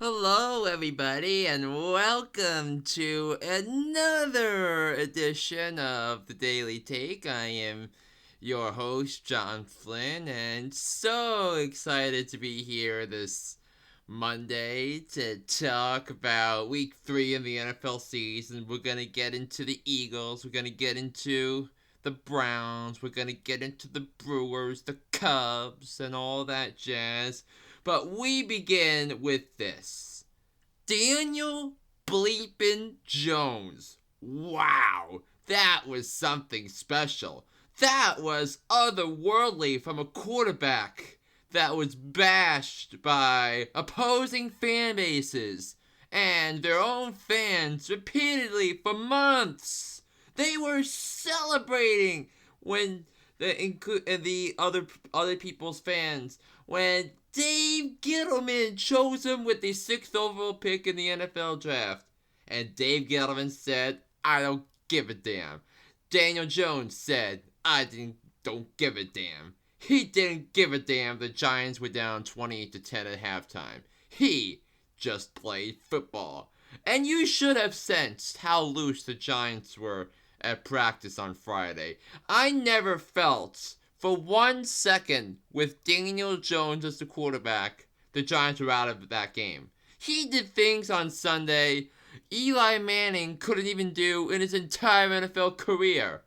Hello, everybody, and welcome to another edition of the Daily Take. I am your host, John Flynn, and so excited to be here this Monday to talk about week 3 in the NFL season. We're going to get into the Eagles, we're going to get into the Browns, we're going to get into the Brewers, the Cubs, and all that jazz. But we begin with this. Daniel Bleepin Jones. Wow, that was something special. That was otherworldly from a quarterback that was bashed by opposing fan bases and their own fans repeatedly for months. They were celebrating when the other people's fans when Dave Gettleman chose him with the 6th overall pick in the NFL draft. And Dave Gettleman said, I don't give a damn. Daniel Jones said, don't give a damn. He didn't give a damn the Giants were down 28-10 at halftime. He just played football. And you should have sensed how loose the Giants were at practice on Friday. I never felt for 1 second with Daniel Jones as the quarterback the Giants were out of that game. He did things on Sunday Eli Manning couldn't even do in his entire NFL career.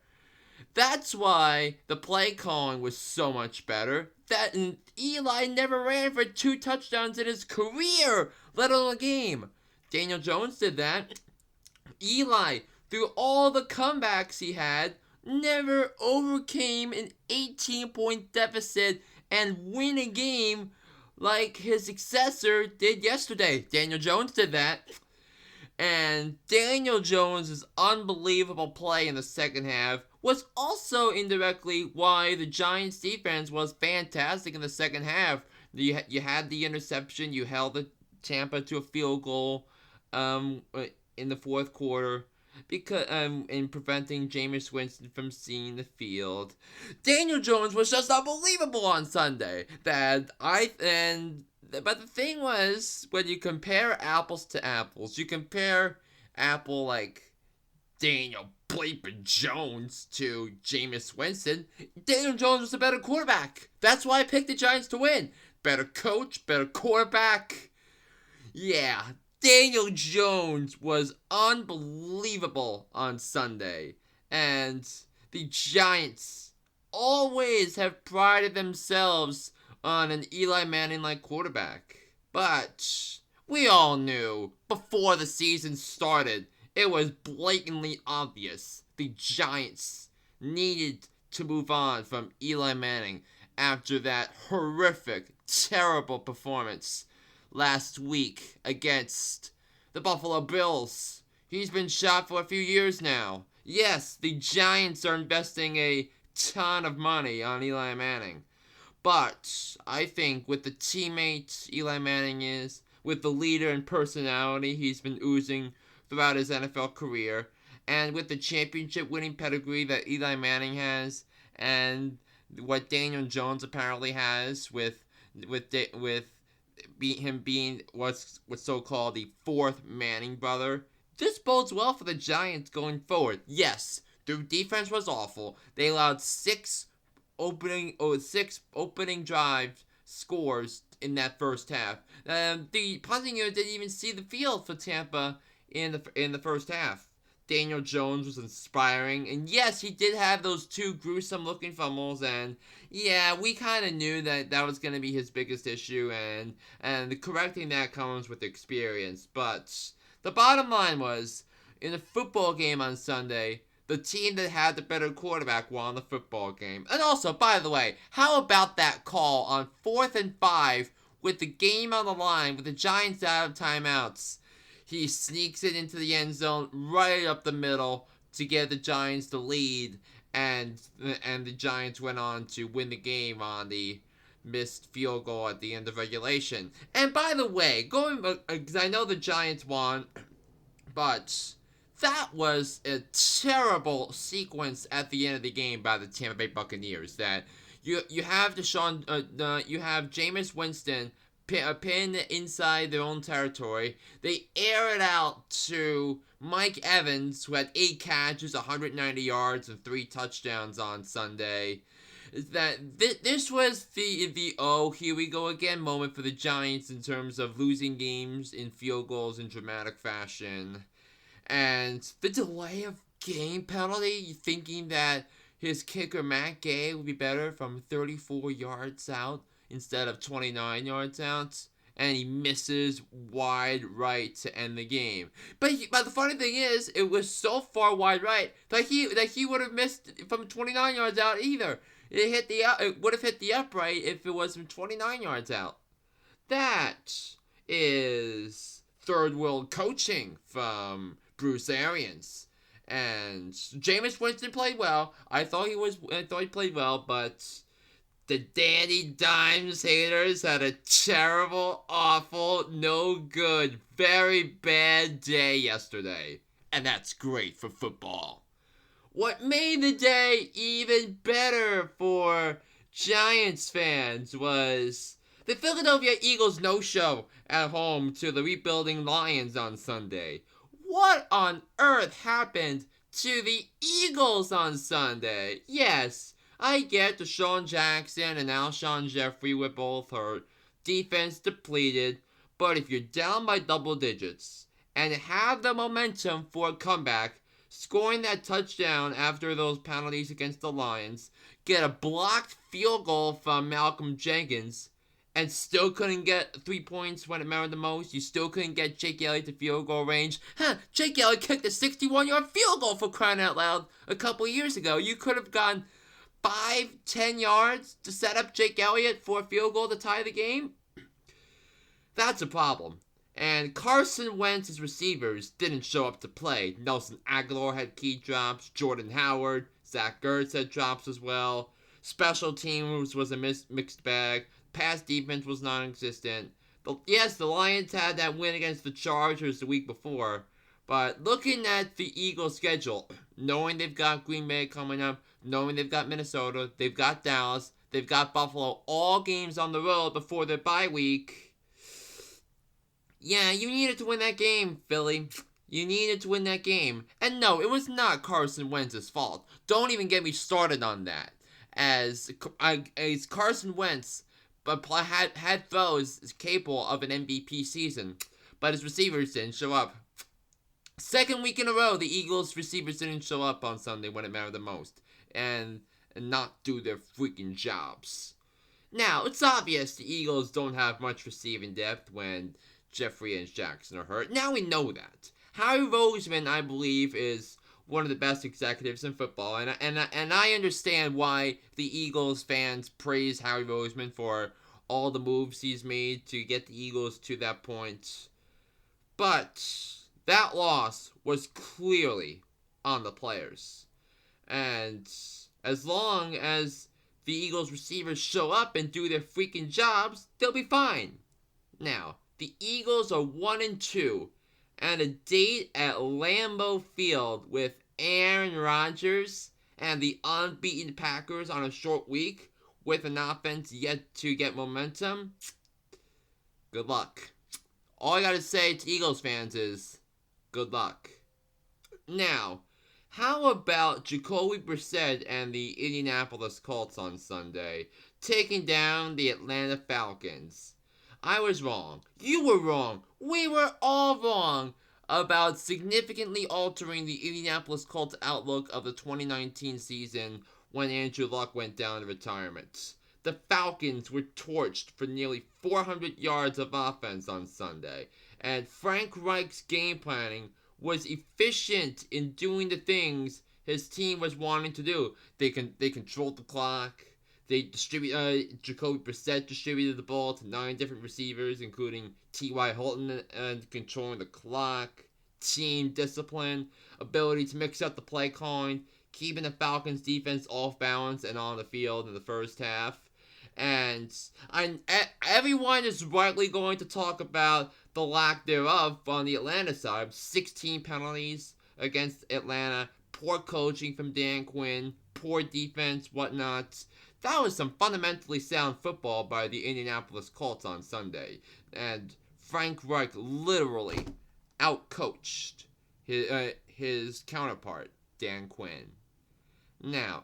That's why the play calling was so much better. That Eli never ran for 2 touchdowns in his career, let alone a game. Daniel Jones did that. Eli, through all the comebacks he had, never overcame an 18-point deficit and win a game like his successor did yesterday. Daniel Jones did that. And Daniel Jones' unbelievable play in the second half was also indirectly why the Giants' defense was fantastic in the second half. You had the interception, you held the Tampa to a field goal in the fourth quarter because in preventing Jameis Winston from seeing the field. Daniel Jones was just unbelievable on Sunday. But the thing was, when you compare apples to apples, you compare Apple like Daniel Bleepin Jones to Jameis Winston. Daniel Jones was a better quarterback. That's why I picked the Giants to win. Better coach, better quarterback. Yeah, Daniel Jones was unbelievable on Sunday. And the Giants always have prided themselves on an Eli Manning-like quarterback. But we all knew before the season started, it was blatantly obvious the Giants needed to move on from Eli Manning after that horrific, terrible performance last week against the Buffalo Bills. He's been shot for a few years now. Yes, the Giants are investing a ton of money on Eli Manning. But I think with the teammate Eli Manning is, with the leader and personality he's been oozing throughout his NFL career, and with the championship winning pedigree that Eli Manning has, and what Daniel Jones apparently has with him being what's so-called the 4th Manning brother, this bodes well for the Giants going forward. Yes, their defense was awful. They allowed 6 opening drive scores in that first half. The punting unit didn't even see the field for Tampa in the first half. Daniel Jones was inspiring, and yes, he did have those 2 gruesome looking fumbles, and yeah, we kind of knew that was going to be his biggest issue, and correcting that comes with experience. But the bottom line was, in a football game on Sunday, the team that had the better quarterback won the football game. And also, by the way, how about that call on 4th and 5 with the game on the line, with the Giants out of timeouts? He sneaks it into the end zone right up the middle to get the Giants the lead, and the Giants went on to win the game on the missed field goal at the end of regulation. And by the way, because I know the Giants won, but that was a terrible sequence at the end of the game by the Tampa Bay Buccaneers. That you have Jameis Winston pin inside their own territory. They air it out to Mike Evans, who had 8 catches, 190 yards, and 3 touchdowns on Sunday. This was the oh, here we go again moment for the Giants in terms of losing games in field goals in dramatic fashion. And the delay of game penalty, thinking that his kicker Matt Gay would be better from 34 yards out instead of 29 yards out, and he misses wide right to end the game. But the funny thing is, it was so far wide right that he would have missed from 29 yards out either. It would have hit the upright if it was from 29 yards out. That is third world coaching from Bruce Arians. And Jameis Winston played well. I thought he played well, but the Danny Dimes haters had a terrible, awful, no good, very bad day yesterday. And that's great for football. What made the day even better for Giants fans was the Philadelphia Eagles no-show at home to the rebuilding Lions on Sunday. What on earth happened to the Eagles on Sunday? Yes, I get Deshaun Jackson and Alshon Jeffrey were both hurt. Defense depleted. But if you're down by double digits and have the momentum for a comeback, scoring that touchdown after those penalties against the Lions, get a blocked field goal from Malcolm Jenkins, and still couldn't get 3 points when it mattered the most. You still couldn't get Jake Elliott to field goal range. Jake Elliott kicked a 61-yard field goal for crying out loud a couple years ago. You could have gone 5-10 yards to set up Jake Elliott for a field goal to tie the game. That's a problem. And Carson Wentz's receivers didn't show up to play. Nelson Aguilar had key drops. Jordan Howard, Zach Ertz had drops as well. Special teams was a mixed bag. Pass defense was non-existent. Yes, the Lions had that win against the Chargers the week before. But looking at the Eagles' schedule, knowing they've got Green Bay coming up, knowing they've got Minnesota, they've got Dallas, they've got Buffalo, all games on the road before their bye week. Yeah, you needed to win that game, Philly. You needed to win that game. And no, it was not Carson Wentz's fault. Don't even get me started on that. As Carson Wentz had throws capable of an MVP season, but his receivers didn't show up. Second week in a row, the Eagles' receivers didn't show up on Sunday when it mattered the most, and not do their freaking jobs. Now, it's obvious the Eagles don't have much receiving depth when Jeffrey and Jackson are hurt. Now we know that. Howie Roseman, I believe, is one of the best executives in football, and I understand why the Eagles fans praise Howie Roseman for all the moves he's made to get the Eagles to that point. But that loss was clearly on the players. And as long as the Eagles receivers show up and do their freaking jobs, they'll be fine. Now, the Eagles are 1-2, and a date at Lambeau Field with Aaron Rodgers and the unbeaten Packers on a short week with an offense yet to get momentum. Good luck. All I gotta say to Eagles fans is, good luck. Now, how about Jacoby Brissett and the Indianapolis Colts on Sunday, taking down the Atlanta Falcons? I was wrong. You were wrong. We were all wrong about significantly altering the Indianapolis Colts outlook of the 2019 season when Andrew Luck went down to retirement. The Falcons were torched for nearly 400 yards of offense on Sunday, and Frank Reich's game planning was efficient in doing the things his team was wanting to do. They controlled the clock. Jacoby Brissett distributed the ball to 9 different receivers, including T.Y. Hilton, and controlling the clock, team discipline, ability to mix up the play calling, keeping the Falcons defense off balance and on the field in the first half. And everyone is rightly going to talk about the lack thereof on the Atlanta side. 16 penalties against Atlanta, poor coaching from Dan Quinn, poor defense, whatnot. that was some fundamentally sound football by the Indianapolis Colts on Sunday. And Frank Reich literally outcoached his counterpart, Dan Quinn. Now,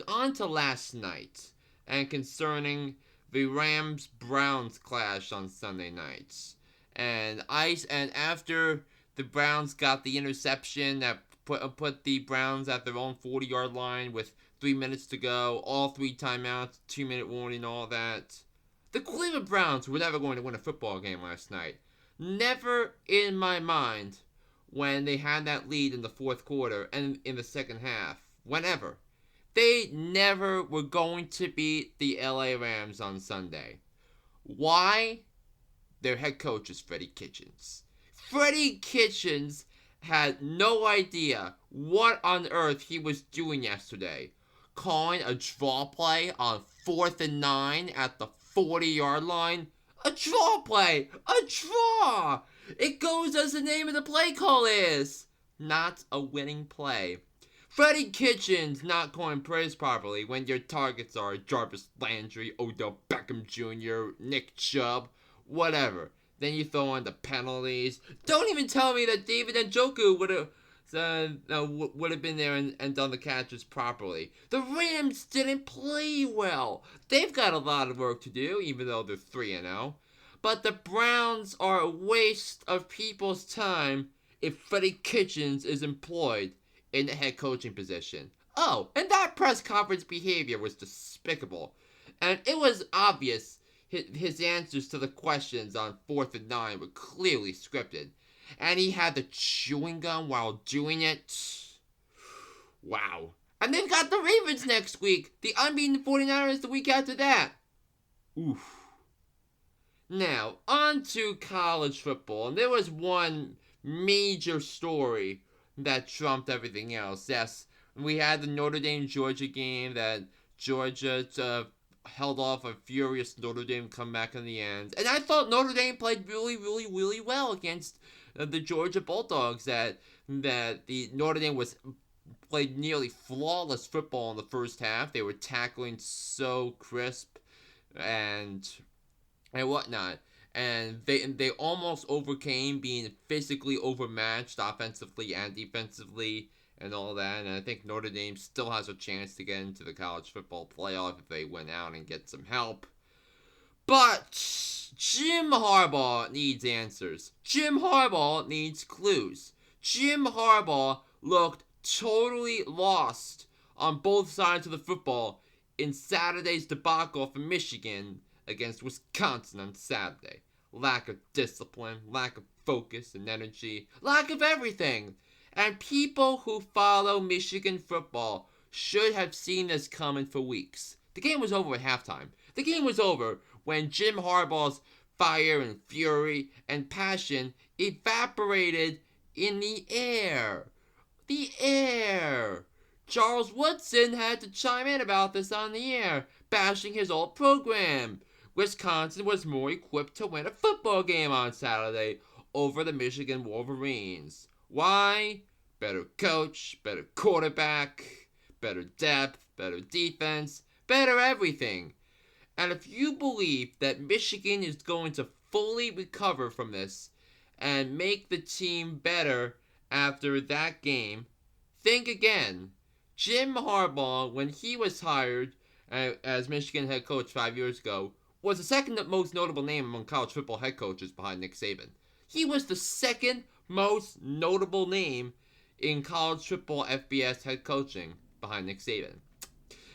on to last night, and concerning the Rams-Browns clash on Sunday nights. And after the Browns got the interception that put the Browns at their own 40-yard line with 3 minutes to go, all 3 timeouts, 2-minute warning, all that. The Cleveland Browns were never going to win a football game last night. Never in my mind when they had that lead in the fourth quarter and in the second half. Whenever. They never were going to beat the LA Rams on Sunday. Why? Their head coach is Freddie Kitchens. Freddie Kitchens had no idea what on earth he was doing yesterday. Calling a draw play on 4th and 9 at the 40-yard line. A draw play! A draw! It goes as the name of the play call is. Not a winning play. Freddie Kitchens not calling plays properly when your targets are Jarvis Landry, Odell Beckham Jr., Nick Chubb, whatever. Then you throw in the penalties. Don't even tell me that David Njoku would have been there and done the catches properly. The Rams didn't play well. They've got a lot of work to do, even though they're 3-0. But the Browns are a waste of people's time if Freddie Kitchens is employed in the head coaching position. Oh, and that press conference behavior was despicable. And it was obvious his answers to the questions on 4th and 9 were clearly scripted. And he had the chewing gum while doing it. Wow. And they've got the Ravens next week. The unbeaten 49ers the week after that. Oof. Now, on to college football. And there was one major story that trumped everything else. Yes, we had the Notre Dame-Georgia game that Georgia held off a furious Notre Dame comeback in the end. And I thought Notre Dame played really, really, really well against the Georgia Bulldogs. That the Notre Dame played nearly flawless football in the first half. They were tackling so crisp and whatnot. And they almost overcame being physically overmatched offensively and defensively and all that. And I think Notre Dame still has a chance to get into the college football playoff if they win out and get some help. But Jim Harbaugh needs answers. Jim Harbaugh needs clues. Jim Harbaugh looked totally lost on both sides of the football in Saturday's debacle for Michigan against Wisconsin on Saturday. Lack of discipline, lack of focus and energy, lack of everything. And people who follow Michigan football should have seen this coming for weeks. The game was over at halftime. The game was over when Jim Harbaugh's fire and fury and passion evaporated in the air. The air. Charles Woodson had to chime in about this on the air, bashing his old program. Wisconsin was more equipped to win a football game on Saturday over the Michigan Wolverines. Why? Better coach, better quarterback, better depth, better defense, better everything. And if you believe that Michigan is going to fully recover from this and make the team better after that game, think again. Jim Harbaugh, when he was hired as Michigan head coach 5 years ago, was the second most notable name among college football head coaches behind Nick Saban. He was the second most notable name in college football FBS head coaching behind Nick Saban.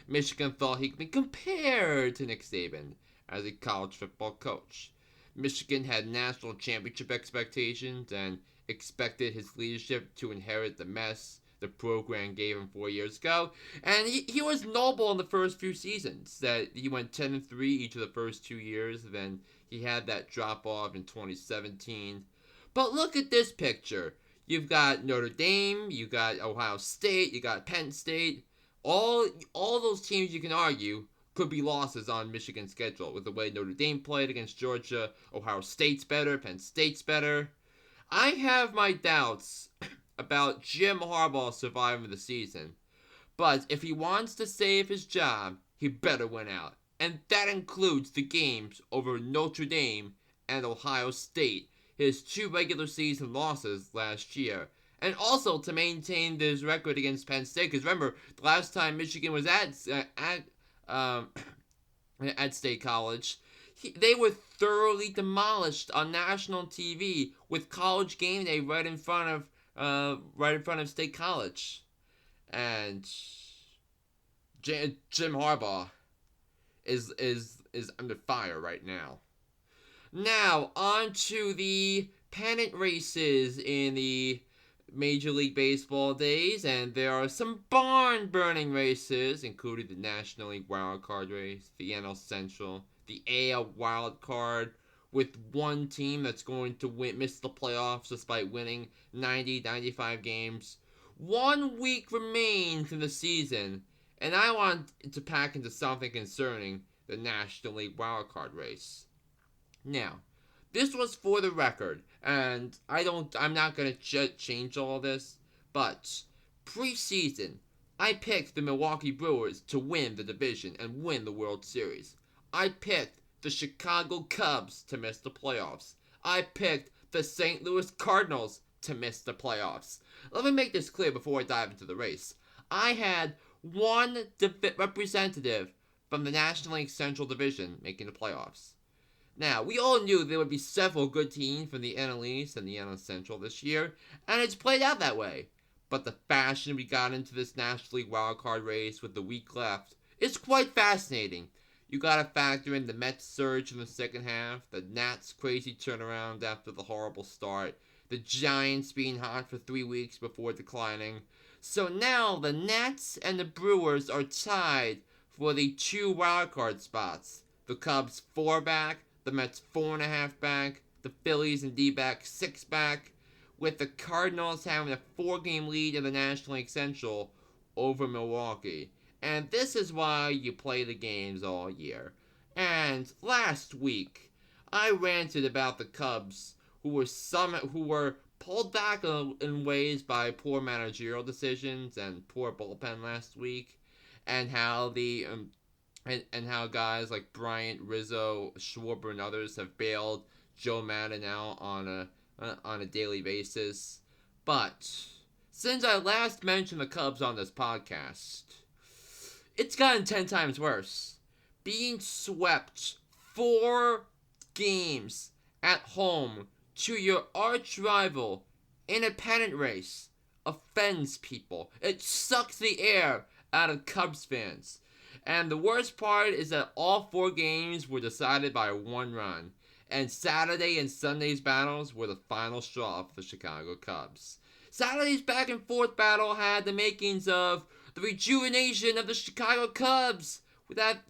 Michigan thought he could be compared to Nick Saban as a college football coach. Michigan had national championship expectations and expected his leadership to inherit the mess the program gave him 4 years ago. And he was noble in the first few seasons. That he went 10-3 each of the first 2 years. Then he had that drop off in 2017. But look at this picture. You've got Notre Dame, you got Ohio State, you got Penn State. All those teams you can argue could be losses on Michigan's schedule with the way Notre Dame played against Georgia. Ohio State's better, Penn State's better. I have my doubts about Jim Harbaugh surviving the season. But if he wants to save his job, he better win out. And that includes the games over Notre Dame and Ohio State, his 2 regular season losses last year. And also to maintain this record against Penn State, because remember, the last time Michigan was at State College, they were thoroughly demolished on national TV with College Game Day right in front of State College, and Jim Harbaugh is under fire right now. Now on to the pennant races in the Major League Baseball days, and there are some barn-burning races, including the National League Wild Card race, the NL Central, the AL Wild Card, with one team that's going to miss the playoffs despite winning 95 games. 1 week remains in the season, and I want to pack into something concerning the National League Wild Card race. Now, this was for the record, and I'm not going to change all this, but preseason, I picked the Milwaukee Brewers to win the division and win the World Series. I picked the Chicago Cubs to miss the playoffs. I picked the St. Louis Cardinals to miss the playoffs. Let me make this clear before I dive into the race. I had one representative from the National League Central Division making the playoffs. Now, we all knew there would be several good teams from the NL East and the NL Central this year, and it's played out that way. But the fashion we got into this National League wildcard race with the week left is quite fascinating. You gotta factor in the Mets' surge in the second half, the Nats' crazy turnaround after the horrible start, the Giants being hot for 3 weeks before declining. So now the Nats and the Brewers are tied for the 2 wildcard spots. The Cubs 4 back, the Mets 4.5 back, the Phillies and D-backs 6 back, with the Cardinals having a 4-game lead in the National League Central over Milwaukee. And this is why you play the games all year. And last week, I ranted about the Cubs, who were pulled back in ways by poor managerial decisions and poor bullpen last week, and how and how guys like Bryant, Rizzo, Schwarber, and others have bailed Joe Maddon out on a daily basis. But since I last mentioned the Cubs on this podcast, it's gotten 10 times worse. Being swept 4 games at home to your arch rival in a pennant race offends people. It sucks the air out of Cubs fans. And the worst part is that all 4 games were decided by 1 run. And Saturday and Sunday's battles were the final straw for the Chicago Cubs. Saturday's back and forth battle had the makings of the rejuvenation of the Chicago Cubs that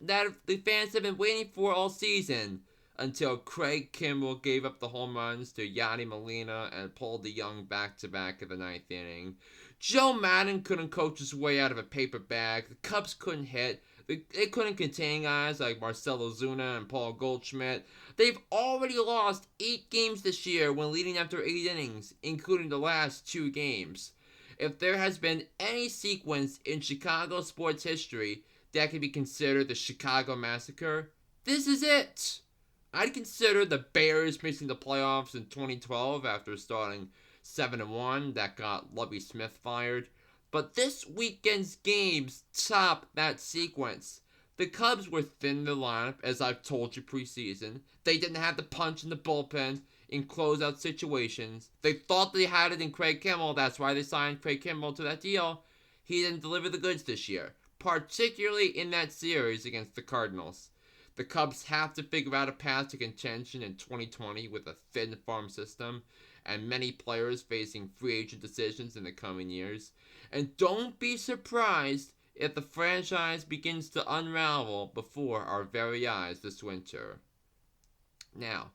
the fans have been waiting for all season, until Craig Kimbrell gave up the home runs to Yadi Molina and pulled DeYoung back-to-back in the 9th inning. Joe Maddon couldn't coach his way out of a paper bag. The Cubs couldn't hit. They couldn't contain guys like Marcell Ozuna and Paul Goldschmidt. They've already lost 8 games this year when leading after 8 innings, including the last 2 games. If there has been any sequence in Chicago sports history that can be considered the Chicago Massacre, this is it. I'd consider the Bears missing the playoffs in 2012 after starting 7-1 that got Lovie Smith fired. But this weekend's games top that sequence. The Cubs were thin in the lineup, as I've told you preseason. They didn't have the punch in the bullpen in closeout situations. They thought they had it in Craig Kimbrell. That's why they signed Craig Kimbrell to that deal. He didn't deliver the goods this year, particularly in that series against the Cardinals. The Cubs have to figure out a path to contention in 2020 with a thin farm system and many players facing free agent decisions in the coming years. And don't be surprised if the franchise begins to unravel before our very eyes this winter. Now,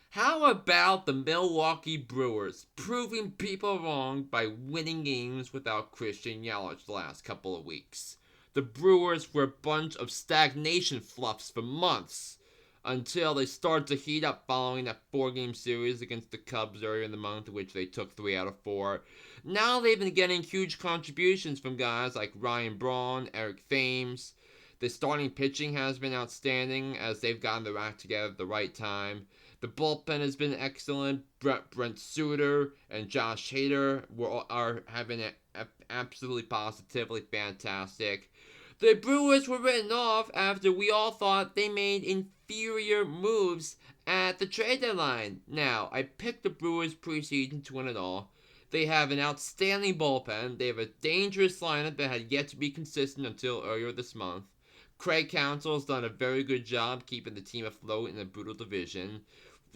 how about the Milwaukee Brewers proving people wrong by winning games without Christian Yelich the last couple of weeks? The Brewers were a bunch of stagnation fluffs for months until they started to heat up following that 4-game series against the Cubs earlier in the month, in which they took 3 out of 4. Now they've been getting huge contributions from guys like Ryan Braun, Eric Thames. The starting pitching has been outstanding as they've gotten their act together at the right time. The bullpen has been excellent. Brent Suter and Josh Hader are having it absolutely positively fantastic. The Brewers were written off after we all thought they made inferior moves at the trade deadline. Now, I picked the Brewers preseason to win it all. They have an outstanding bullpen. They have a dangerous lineup that had yet to be consistent until earlier this month. Craig Counsell has done a very good job keeping the team afloat in a brutal division.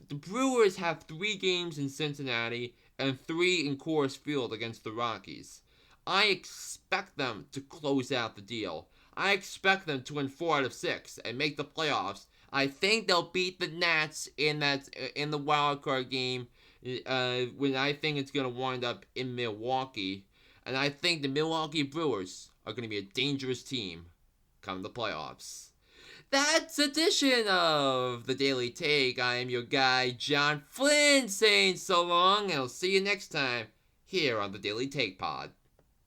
The Brewers have 3 games in Cincinnati and 3 in Coors Field against the Rockies. I expect them to close out the deal. I expect them to win 4 out of 6 and make the playoffs. I think they'll beat the Nats in the wild card game when I think it's going to wind up in Milwaukee. And I think the Milwaukee Brewers are going to be a dangerous team come the playoffs. That's edition of the Daily Take. I am your guy, John Flynn, saying so long, and I'll see you next time here on the Daily Take Pod.